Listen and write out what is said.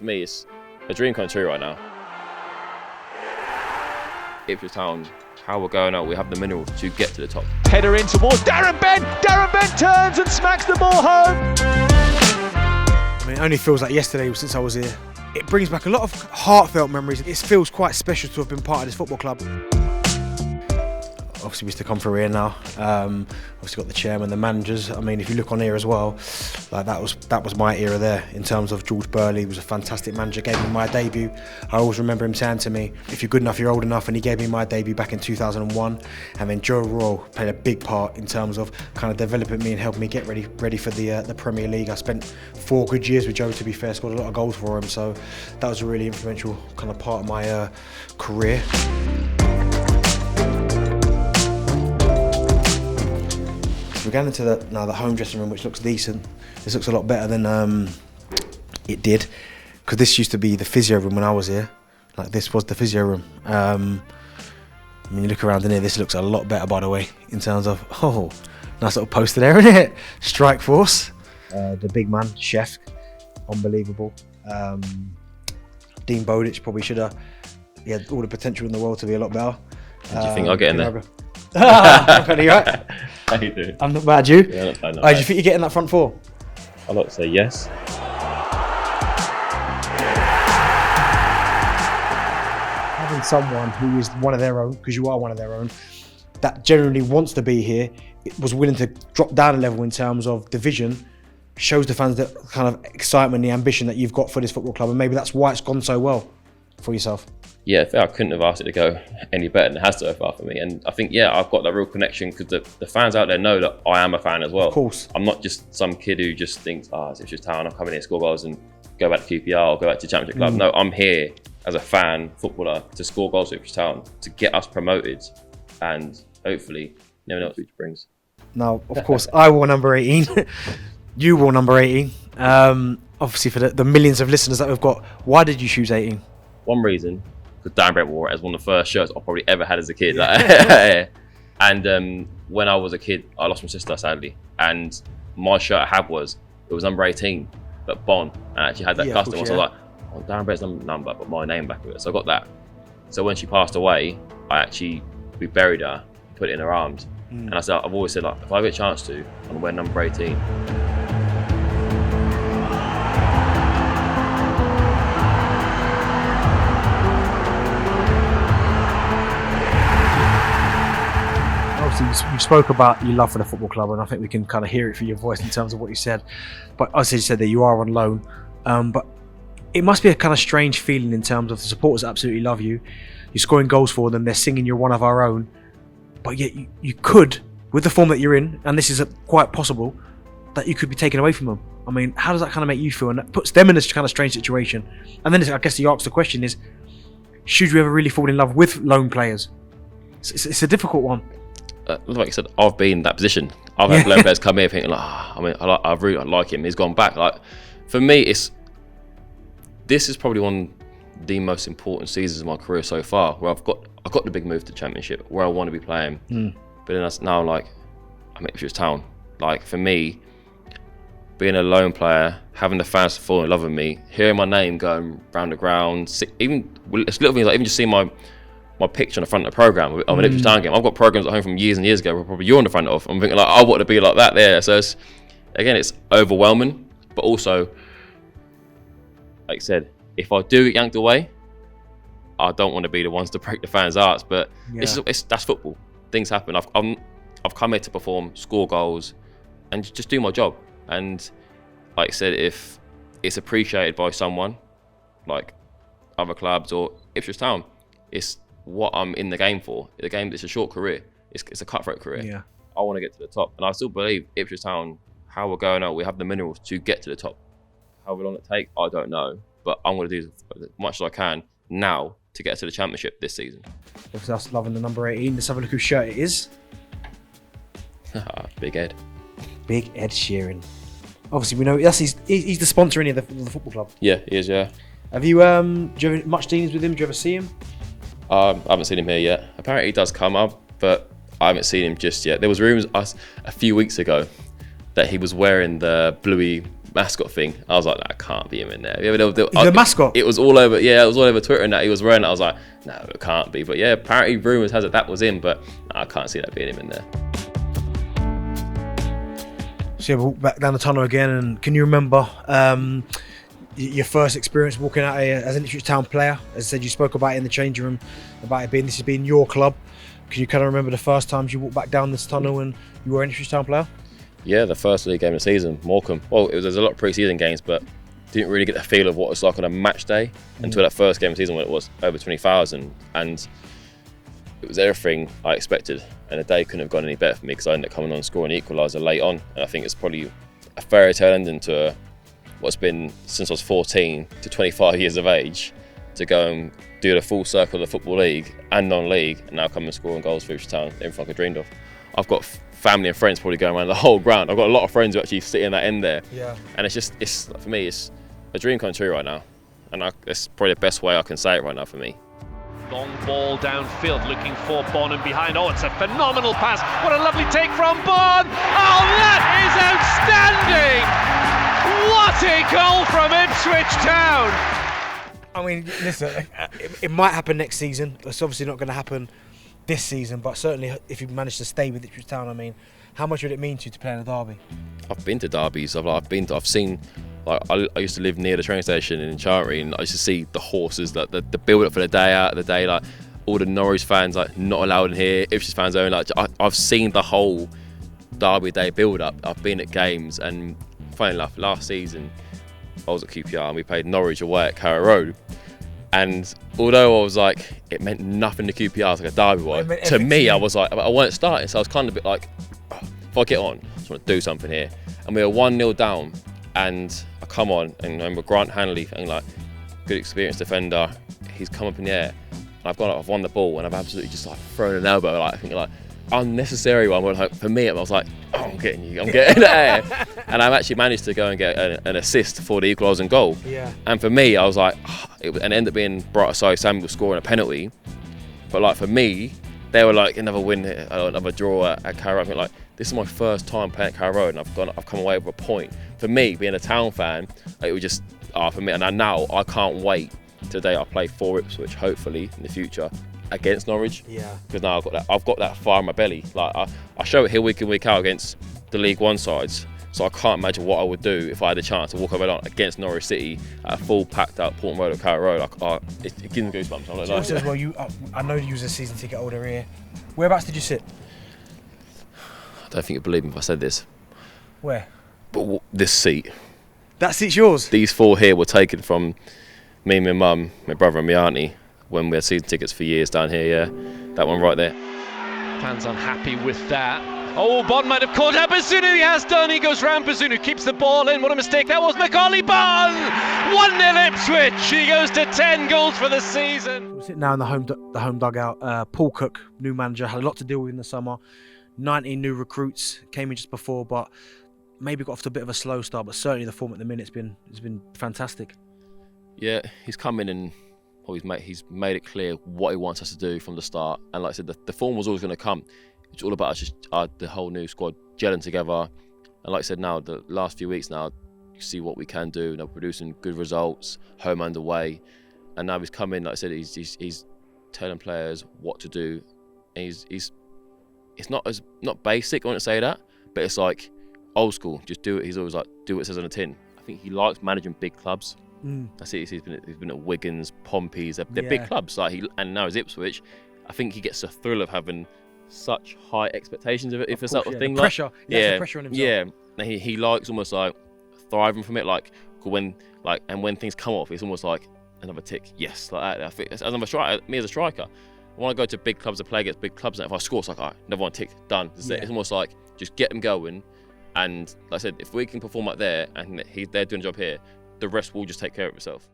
For me, it's a dream come true right now. Ipswich Town, how we're going out, we have the minerals to get to the top. Header in towards Darren Bent. Darren Bent turns and smacks the ball home. I mean, it only feels like yesterday since I was here. It brings back a lot of heartfelt memories. It feels quite special to have been part of this football club. Obviously, we used to come through here now. Obviously, got the chairman, the managers. I mean, if you look on here as well, like that was my era there. In terms of George Burley, was a fantastic manager. Gave me my debut. I always remember him saying to me, "If you're good enough, you're old enough." And he gave me my debut back in 2001. And then Joe Royal played a big part in terms of kind of developing me and helping me get ready for the Premier League. I spent 4 good years with Joe. To be fair, scored a lot of goals for him. So that was a really influential kind of part of my career. We're going into the home dressing room, which looks decent. This looks a lot better than it did, because this used to be the physio room when I was here. Like, this was the physio room. When you look around in here, this looks a lot better, by the way, in terms of, nice little poster there, isn't it? Strike Force. The big man, chef, unbelievable. Dean Bowditch probably should have. He had all the potential in the world to be a lot better. Do you think I'll get in there? Okay, right. How you doing? I'm not bad, you? Yeah, not bad. Do you think you get in that front four? I'd like to say yes. Having someone who is one of their own, because you are one of their own, that generally wants to be here, was willing to drop down a level in terms of division, shows the fans that kind of excitement, the ambition that you've got for this football club, and maybe that's why it's gone so well for yourself. Yeah, I think I couldn't have asked it to go any better than it has so far for me. And I think, I've got that real connection, because the fans out there know that I am a fan as well. Of course. I'm not just some kid who just thinks, it's Ipswich Town, I'll come in here, score goals and go back to QPR or go back to Championship Club. No, I'm here as a fan, footballer, to score goals for Ipswich Town, to get us promoted, and hopefully, never know what the future brings. Now, of course, I wore number 18. You wore number 18. Obviously, for the millions of listeners that we've got, why did you choose 18? One reason, because Darren Bent wore it as one of the first shirts I probably ever had as a kid. And when I was a kid, I lost my sister, sadly. And my shirt I had was number 18, but Bonne. And I actually had that custom. So I was like, Darren Bent's number, but my name back with it. So I got that. So when she passed away, we buried her, put it in her arms. And I said, I've always said, if I get a chance to, I'm gonna wear number 18. You spoke about your love for the football club, and I think we can kind of hear it through your voice in terms of what you said. But as you said that you are on loan, but it must be a kind of strange feeling in terms of the supporters absolutely love you. You're scoring goals for them. They're singing you're one of our own. But yet you could, with the form that you're in, and this is quite possible, that you could be taken away from them. I mean, how does that kind of make you feel? And that puts them in a kind of strange situation. And then I guess you ask the question is, should you ever really fall in love with loan players? It's a difficult one. Like you said, I've been in that position. I've had loan players come here thinking, I really like him. He's gone back. For me, this is probably one of the most important seasons of my career so far, where I've got the big move to the Championship, where I want to be playing. But then now I'm at Ipswich Town. For me, being a loan player, having the fans fall in love with me, hearing my name going round the ground, even it's little things like even just seeing my picture on the front of the programme of an Ipswich Town game. I've got programmes at home from years and years ago where probably you're on the front of. I'm thinking I want to be like that there. So it's overwhelming, but also, like I said, if I do get yanked away, I don't want to be the ones to break the fans' hearts. But that's football. Things happen. I've come here to perform, score goals, and just do my job. And like I said, if it's appreciated by someone, like other clubs or Ipswich Town, it's what I'm in the game for. It's a short career. It's a cutthroat career. Yeah. I want to get to the top, and I still believe Ipswich Town, how we're going out, we have the minerals to get to the top. How long it take, I don't know, but I'm going to do as much as I can now to get to the Championship this season. Obviously, us loving the number 18. Let's have a look whose shirt it is. Big Ed. Big Ed Sheeran. Obviously, we know he's the sponsor of the football club. Yeah, he is. Yeah. Have you do you have much dealings with him? Do you ever see him? I haven't seen him here yet. Apparently he does come up, but I haven't seen him just yet. There was rumours a few weeks ago that he was wearing the bluey mascot thing. I was like, that can't be him in there. Yeah, The mascot? It was all over. Yeah, it was all over Twitter and that he was wearing it. I was like, no, it can't be. But yeah, apparently rumours has it that was him, but I can't see that being him in there. So we walked back down the tunnel again, and can you remember your first experience walking out as an Ipswich Town player? As I said, you spoke about it in the changing room, about this has been your club. Can you kind of remember the first times you walked back down this tunnel and you were an Ipswich Town player? Yeah, the first league game of the season, Morecambe. Well, there's a lot of pre-season games, but didn't really get the feel of what it's like on a match day until that first game of the season when it was over 20,000, and it was everything I expected. And the day couldn't have gone any better for me because I ended up coming on and scoring the equaliser late on, and I think it's probably a fairy tale ending to what's been since I was 14 to 25 years of age, to go and do the full circle of the Football League and non-league, and now come and scoring goals for Ipswich Town, everything I could dreamed of. I've got family and friends probably going around the whole ground. I've got a lot of friends who actually sit in that end there. Yeah. And it's for me, it's a dream come true right now. And it's probably the best way I can say it right now for me. Long ball downfield, looking for Bonne and behind. Oh, it's a phenomenal pass. What a lovely take from Bonne. Oh, that is outstanding. What a goal from Ipswich Town. I mean, listen, it might happen next season. It's obviously not going to happen this season, but certainly if you manage to stay with Ipswich Town, I mean, how much would it mean to you to play in a derby? I've been to derbies. I've seen. Like I used to live near the train station in Chantry, and I used to see the horses, like the build up for the day out of the day, like all the Norwich fans like not allowed in here, Ipswich fans only. Like I've seen the whole derby day build up. I've been at games, and funny enough, last season I was at QPR and we played Norwich away at Carrow Road. And although I was like, it meant nothing to QPR, I was like a derby boy. To me, I was like, I weren't starting, so I was kind of a bit like, oh, if I get on, I just want to do something here. And we were 1-0 down, and I come on, and I remember Grant Hanley, and like, good experienced defender, he's come up in the air, and I've won the ball, and I've absolutely just like thrown an elbow, like I think like unnecessary one. But like for me, I was like, oh, I'm getting there, and I've actually managed to go and get an assist for the equalising goal. Yeah. And for me, I was like, and it ended up being Bright side Samuel scoring a penalty. But like for me, they were like another win, another draw at Carrow Road. I think like this is my first time playing at Carrow Road, and I've come away with a point. For me, being a Town fan, it was just for me. And now I can't wait today. I play for Ipswich, hopefully in the future, against Norwich. Yeah. Because now I've got that fire in my belly. Like I show it here week in week out against the League One sides. So I can't imagine what I would do if I had a chance to walk over against Norwich City at a full packed out Portman Road or Carrow Road. It gives me goosebumps. I'm like, So as well, I know you was a season ticket holder here. Whereabouts did you sit? I don't think you'd believe me if I said this. Where? But this seat. That seat's yours? These four here were taken from me, my mum, my brother and my auntie when we had season tickets for years down here, yeah. That one right there. Fans unhappy with that. Oh, Bonne might have caught up Bazunu. He has done. He goes round Bazunu, keeps the ball in. What a mistake that was. Macaulay Bonne! 1-0 Ipswich. He goes to 10 goals for the season. We're sitting now in the home dugout. Paul Cook, new manager, had a lot to deal with in the summer. 19 new recruits came in just before, but maybe got off to a bit of a slow start. But certainly the form at the minute has been fantastic. Yeah, he's come in and he's made it clear what he wants us to do from the start. And like I said, the form was always going to come. It's all about us just the whole new squad gelling together. And like I said, now the last few weeks now, you see what we can do. Now producing good results, home and away. And now he's come in, like I said, he's telling players what to do. And it's not basic, I wouldn't say that, but it's like old school. Just do it. He's always like, do what it says on the tin. I think he likes managing big clubs. That's it. He's been at Wigan's, Pompey's. They're big clubs. And now he's Ipswich. I think he gets the thrill of having such high expectations of it. If it's that sort of thing, the pressure. The pressure on himself. Yeah, and he likes almost like thriving from it. Like when things come off, it's almost like another tick. Yes, like that. I think as I'm a striker, me as a striker, I want to go to big clubs to play against big clubs. And if I score, it's like, all right, another one tick, done. It's almost like just get them going. And like I said, if we can perform like there, and they're doing a job here, the rest will just take care of itself.